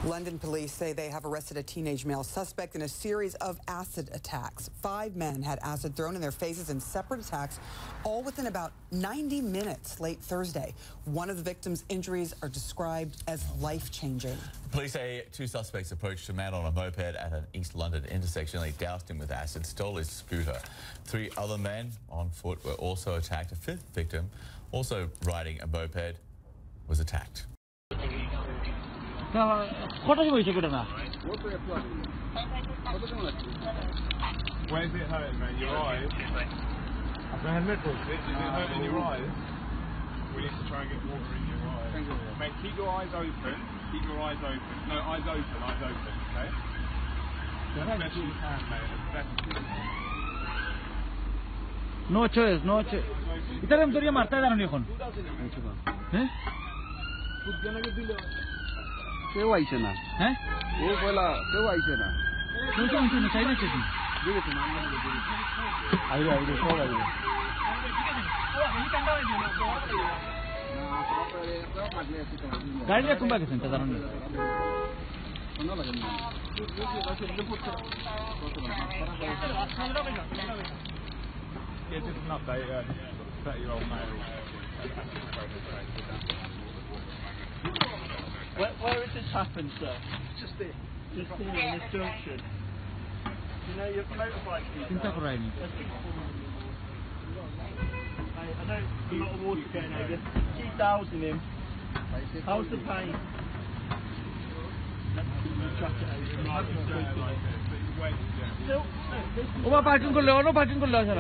London police say they have arrested a teenage male suspect in a series of acid attacks. 5 men had acid thrown in their faces in separate attacks, all within about 90 minutes late Thursday. One of the victims' injuries are described as life-changing. Police say 2 suspects approached a man on a moped at an East London intersection. They doused him with acid, stole his scooter. 3 other men on foot were also attacked. A 5th victim, also riding a moped, was attacked. Where's it hurting, man? Your eyes? Is it hurting your eyes? We need to try and get water in your eyes. Mate, keep your eyes open. Keep your eyes open. No, eyes open, okay? As best you can, mate. As best you can. No choice, no choice. Itare हम तोरिया मारता है जानो नहीं कौन? हैं? क्यों आई चना? हैं? वो बोला क्यों आई चना? क्यों नहीं चाहिए चीज़? देखो ना आइए सो आइए गाड़ी रखूँ बाकी सेंटर जानो नहीं Yeah, just an update. 30-year-old male. Where has this happened, sir? Just here. Just here, in this junction. You know your motorbike people? चिंता कर रहा है नहीं I know a lot of water getting over. Keep dousing him. How's the pain? Chuck it over. Still? वो parking कर लो और parking कर लो sir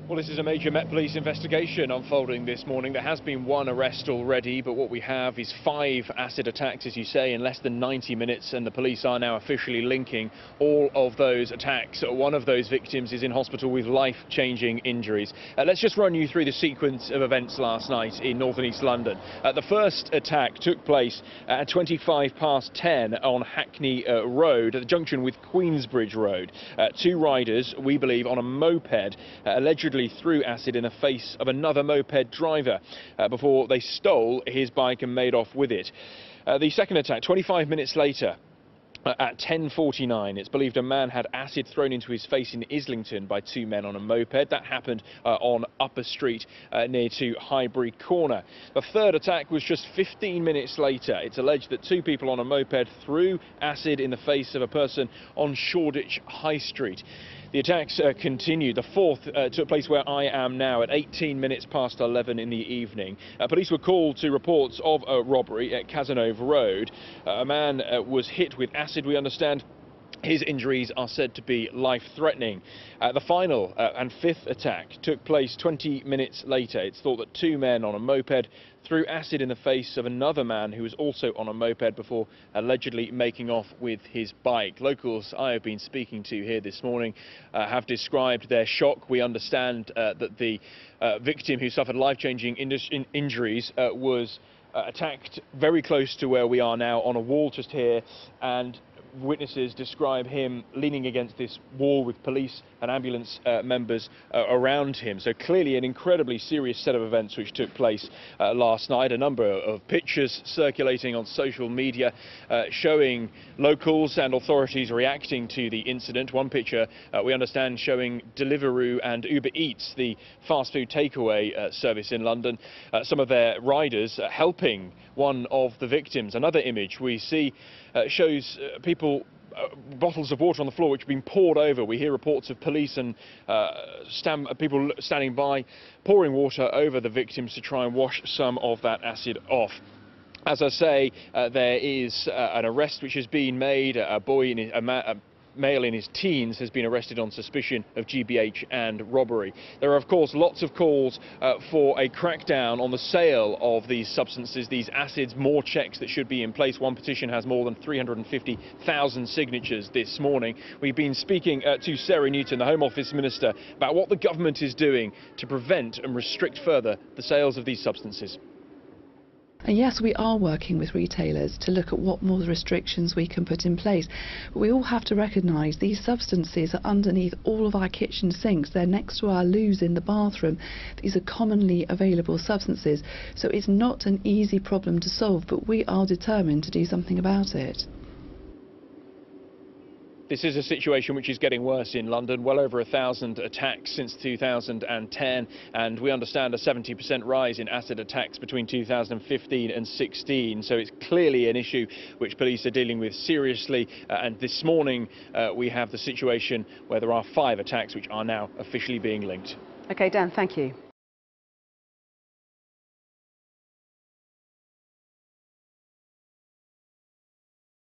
Well, this is a major Met Police investigation unfolding this morning. There has been 1 arrest already, but what we have is 5 acid attacks, as you say, in less than 90 minutes, and the police are now officially linking all of those attacks. One of those victims is in hospital with life-changing injuries. Let's just run you through the sequence of events last night in north and east London. The first attack took place at 10:25 on Hackney Road, at the junction with Queensbridge Road. 2 riders, we believe, on a moped, allegedly threw acid in the face of another moped driver before they stole his bike and made off with it. The second attack, 25 minutes later, at 10:49, it's believed a man had acid thrown into his face in Islington by 2 men on a moped. That happened on Upper Street near to Highbury Corner. The third attack was just 15 minutes later. It's alleged that 2 people on a moped threw acid in the face of a person on Shoreditch High Street. The attacks continued. The fourth took place where I am now at 18 minutes past 11 in the evening. Police were called to reports of a robbery at Cazenove Road. A man was hit with acid, we understand. His injuries are said to be life-threatening. The final and 5th attack took place 20 minutes later. It's thought that 2 men on a moped threw acid in the face of another man who was also on a moped before allegedly making off with his bike. Locals I have been speaking to here this morning have described their shock. We understand that the victim who suffered life-changing injuries was attacked very close to where we are now on a wall just here, and witnesses describe him leaning against this wall with police and ambulance members around him. So clearly an incredibly serious set of events which took place last night. A number of pictures circulating on social media showing locals and authorities reacting to the incident. One picture we understand showing Deliveroo and Uber Eats, the fast food takeaway service in London, some of their riders helping one of the victims. Another image we see shows people, bottles of water on the floor which have been poured over. We hear reports of police and people standing by pouring water over the victims to try and wash some of that acid off. As I say, there is an arrest which has been made. A male in his teens has been arrested on suspicion of GBH and robbery. There are, of course, lots of calls for a crackdown on the sale of these substances, these acids, more checks that should be in place. One petition has more than 350,000 signatures this morning. We've been speaking to Sarah Newton, the Home Office Minister, about what the government is doing to prevent and restrict further the sales of these substances. And yes, we are working with retailers to look at what more restrictions we can put in place. But we all have to recognise these substances are underneath all of our kitchen sinks. They're next to our loos in the bathroom. These are commonly available substances. So it's not an easy problem to solve, but we are determined to do something about it. This is a situation which is getting worse in London. Well over 1,000 attacks since 2010, and we understand a 70% rise in acid attacks between 2015 and 16. So it's clearly an issue which police are dealing with seriously. And this morning we have the situation where there are 5 attacks which are now officially being linked. OK, Dan, thank you.